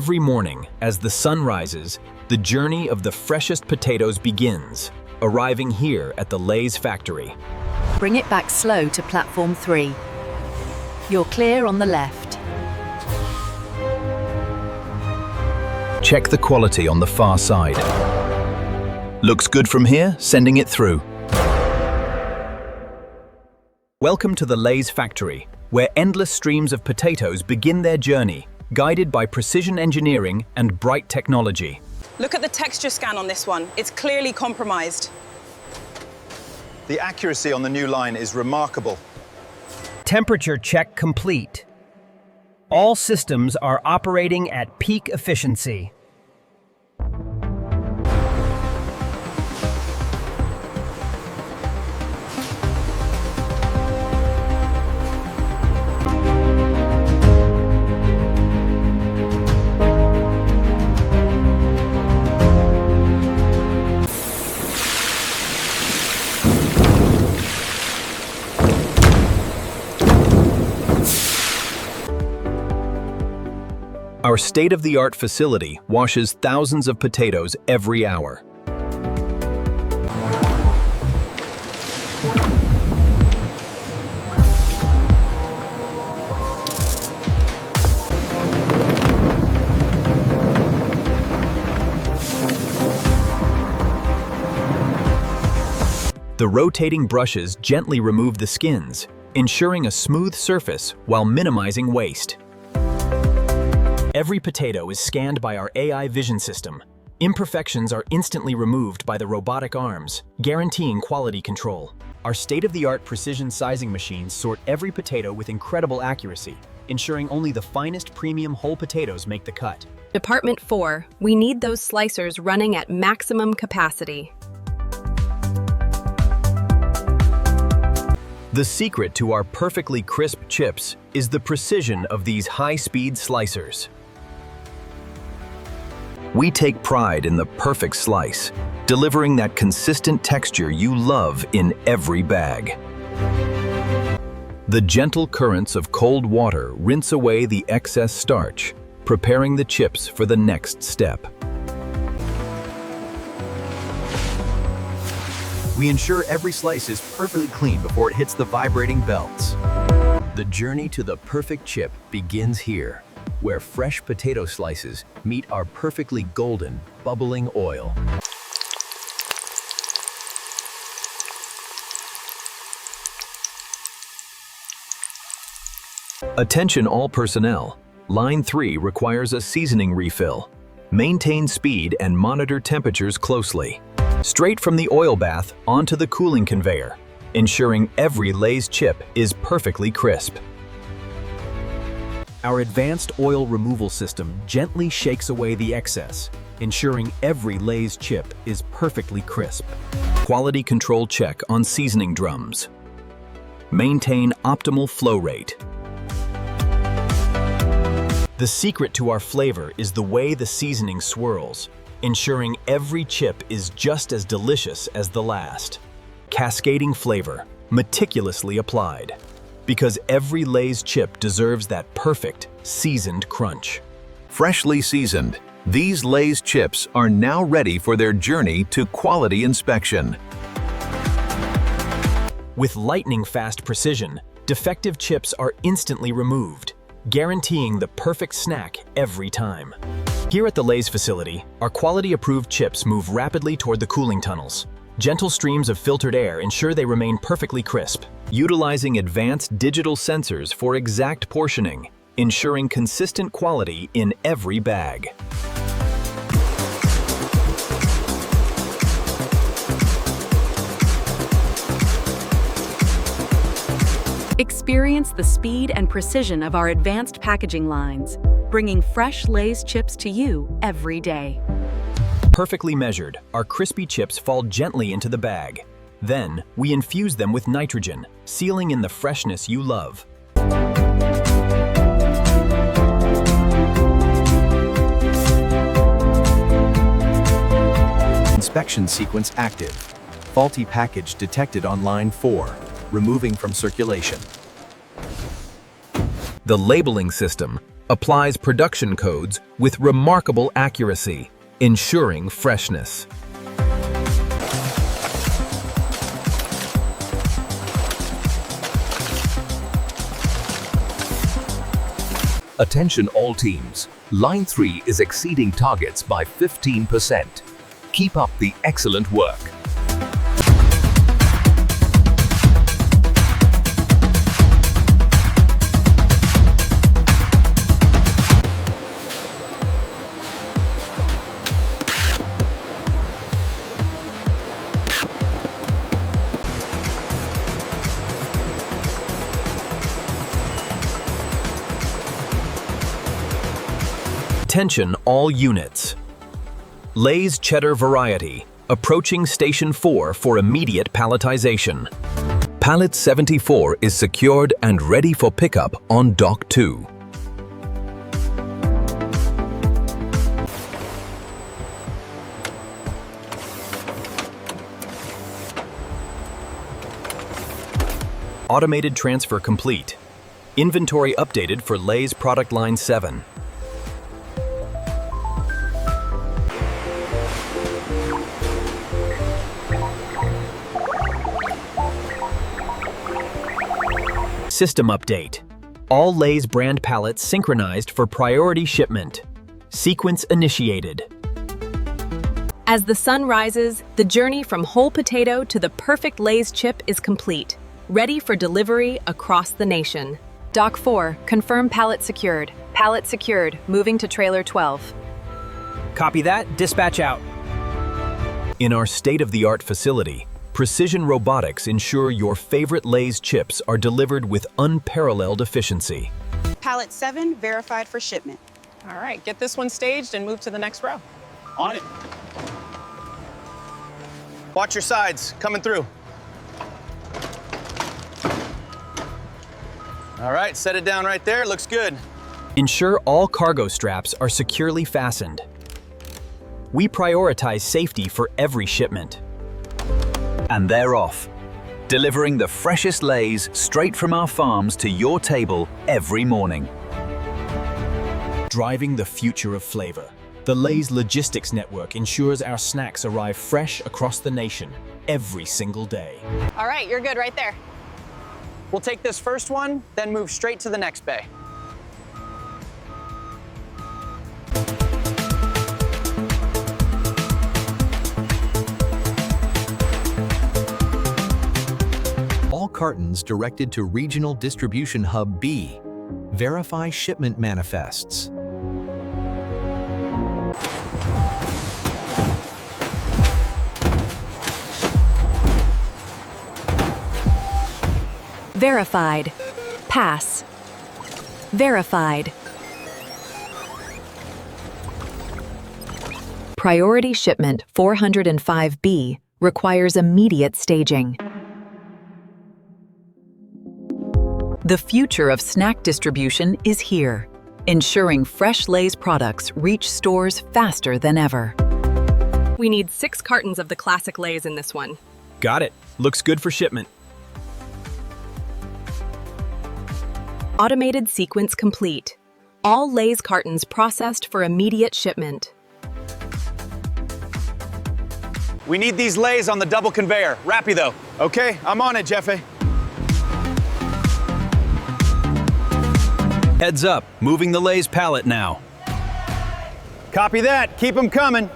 Every morning, as the sun rises, the journey of the freshest potatoes begins, arriving here at the Lay's factory. Bring it back slow to platform 3. You're clear on the left. Check the quality on the far side. Looks good from here, sending it through. Welcome to the Lay's factory, where endless streams of potatoes begin their journey, guided by precision engineering and bright technology. Look at the texture scan on this one. It's clearly compromised. The accuracy on the new line is remarkable. Temperature check complete. All systems are operating at peak efficiency. Our state-of-the-art facility washes thousands of potatoes every hour. The rotating brushes gently remove the skins, ensuring a smooth surface while minimizing waste. Every potato is scanned by our AI vision system. Imperfections are instantly removed by the robotic arms, guaranteeing quality control. Our state-of-the-art precision sizing machines sort every potato with incredible accuracy, ensuring only the finest premium whole potatoes make the cut. Department 4, we need those slicers running at maximum capacity. The secret to our perfectly crisp chips is the precision of these high-speed slicers. We take pride in the perfect slice, delivering that consistent texture you love in every bag. The gentle currents of cold water rinse away the excess starch, preparing the chips for the next step. We ensure every slice is perfectly clean before it hits the vibrating belts. The journey to the perfect chip begins here, where fresh potato slices meet our perfectly golden, bubbling oil. Attention all personnel. Line 3 requires a seasoning refill. Maintain speed and monitor temperatures closely. Straight from the oil bath onto the cooling conveyor, ensuring every Lay's chip is perfectly crisp. Our advanced oil removal system gently shakes away the excess, ensuring every Lay's chip is perfectly crisp. Quality control check on seasoning drums. Maintain optimal flow rate. The secret to our flavor is the way the seasoning swirls, ensuring every chip is just as delicious as the last. Cascading flavor, meticulously applied. Because every Lay's chip deserves that perfect, seasoned crunch. Freshly seasoned, these Lay's chips are now ready for their journey to quality inspection. With lightning-fast precision, defective chips are instantly removed, guaranteeing the perfect snack every time. Here at the Lay's facility, our quality-approved chips move rapidly toward the cooling tunnels. Gentle streams of filtered air ensure they remain perfectly crisp, utilizing advanced digital sensors for exact portioning, ensuring consistent quality in every bag. Experience the speed and precision of our advanced packaging lines, bringing fresh Lay's chips to you every day. Perfectly measured, our crispy chips fall gently into the bag. Then, we infuse them with nitrogen, sealing in the freshness you love. Inspection sequence active. Faulty package detected on line 4. Removing from circulation. The labeling system, applies production codes with remarkable accuracy, ensuring freshness. Attention all teams. Line 3 is exceeding targets by 15%. Keep up the excellent work. Attention all units. Lay's cheddar variety, approaching Station 4 for immediate palletization. Pallet 74 is secured and ready for pickup on Dock 2. Automated transfer complete. Inventory updated for Lay's product line 7. System update. All Lay's brand pallets synchronized for priority shipment. Sequence initiated. As the sun rises, the journey from whole potato to the perfect Lay's chip is complete, ready for delivery across the nation. Dock 4, confirm pallet secured. Pallet secured, moving to trailer 12. Copy that, dispatch out. In our state-of-the-art facility, precision robotics ensure your favorite Lay's chips are delivered with unparalleled efficiency. Pallet 7 verified for shipment. All right, get this one staged and move to the next row. On it. Watch your sides, coming through. All right, set it down right there, looks good. Ensure all cargo straps are securely fastened. We prioritize safety for every shipment. And they're off, delivering the freshest Lays straight from our farms to your table every morning. Driving the future of flavor. The Lay's logistics network ensures our snacks arrive fresh across the nation every single day. All right, you're good right there. We'll take this first one, then move straight to the next bay. All cartons directed to Regional Distribution Hub B. Verify shipment manifests. Verified. Pass. Verified. Priority shipment 405B requires immediate staging. The future of snack distribution is here, ensuring fresh Lay's products reach stores faster than ever. We need 6 cartons of the classic Lay's in this one. Got it. Looks good for shipment. Automated sequence complete. All Lay's cartons processed for immediate shipment. We need these Lays on the double conveyor. Rappy though. Okay, I'm on it, Jeffe. Heads up, moving the Lay's pallet now. Copy that, keep them coming.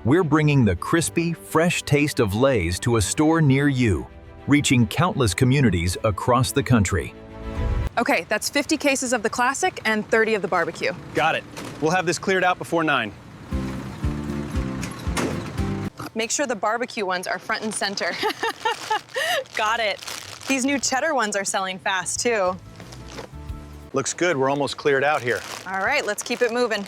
We're bringing the crispy, fresh taste of Lay's to a store near you, reaching countless communities across the country. Okay, that's 50 cases of the classic and 30 of the barbecue. Got it. We'll have this cleared out before 9. Make sure the barbecue ones are front and center. Got it. These new cheddar ones are selling fast too. Looks good, we're almost cleared out here. All right, let's keep it moving.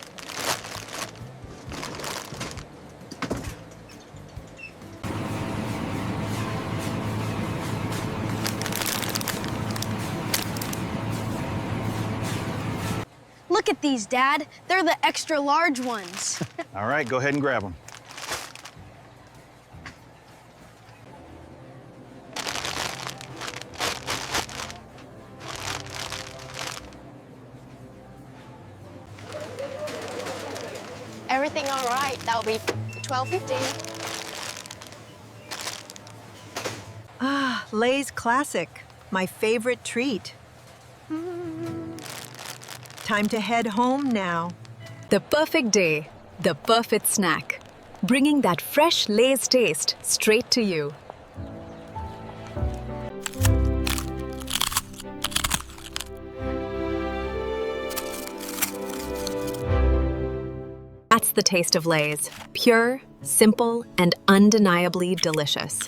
Look at these, Dad. They're the extra large ones. All right, go ahead and grab them. everything all right, that'll be $12.50. Ah, Lay's Classic, my favorite treat. Time to head home now. The perfect day, the perfect snack, bringing that fresh Lay's taste straight to you. That's the taste of Lay's. Pure, simple, and undeniably delicious.